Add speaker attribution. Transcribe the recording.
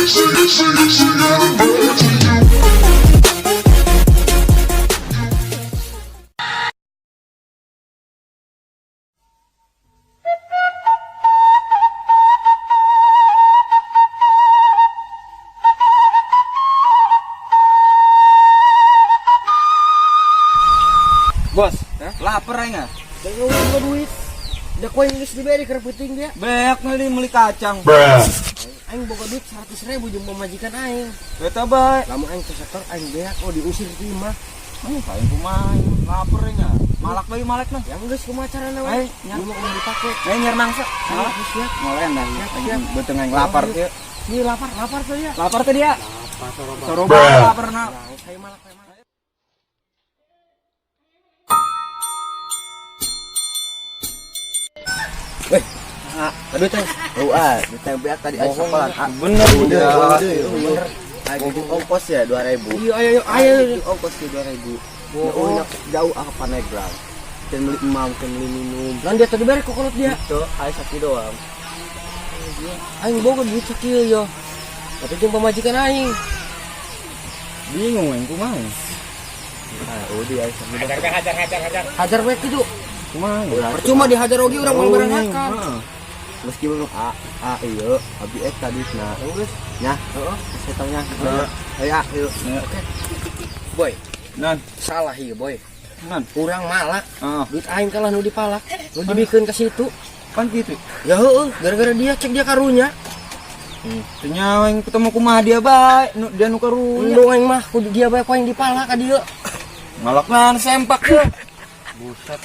Speaker 1: Bos, lapar aja nggak?
Speaker 2: Jangan duit. Udah koin geus diberi keur peuting dia.
Speaker 1: Beak nih beli kacang.
Speaker 2: Aing boga duit 100.000 jeung pamajikan aing.
Speaker 1: Beta baik.
Speaker 2: Lamun aing ke sektor aing beak diusir ti imah.
Speaker 1: Paling kumaha lapar aja. Malak lagi malak nah.
Speaker 2: Yang geus kumaha carana we?
Speaker 1: Ai,
Speaker 2: Ieu mah kudu dipake.
Speaker 1: Nyar mangsa.
Speaker 2: Salah geus ya.
Speaker 1: Ngolen dah. Beuteung aing lapar teh.
Speaker 2: Ini lapar tuh ya.
Speaker 1: Lapar teh dia.
Speaker 2: Lapar
Speaker 1: Soroba laparna.
Speaker 2: Saya malak. Weh, aduh teh. Oh, ditembak tadi aja sekolah.
Speaker 1: Bener udah.
Speaker 2: Bener. Ayo ongkos ya 2.000. Iya, ayo. Ongkos ke 2.000. Oh, jauh apa Panegrang. Dan beli emam, dan beli minum. Lan dia tadi bari kokolot dia. Itu ayo sakit doang. Aing boga duit sakieu yo. Tapi jeung pamajikan aing.
Speaker 1: Bingung aing kumaha.
Speaker 2: Dia ayo sakit.
Speaker 1: Hajar.
Speaker 2: Hajar we kitu.
Speaker 1: Kumaha?
Speaker 2: Percuma dihajar oge urang mau barang akal.
Speaker 3: Meskipun iya abi tadi nah geus nya heeh setengnya ayo
Speaker 2: oke boy
Speaker 1: nan
Speaker 2: salah ieu boy
Speaker 1: nan
Speaker 2: urang malak
Speaker 1: heeh
Speaker 2: duit aing kalah nu dipalak nu dibikeun ka situ
Speaker 1: kan gitu
Speaker 2: ya heueuh gara-gara dia cek dia karunya
Speaker 1: tanya aing ketemu kumaha dia bae dia nu karunya
Speaker 2: endong aing mah kudu dia bae poing dipalak ka dieu
Speaker 1: ngalakna sempak teh
Speaker 2: buset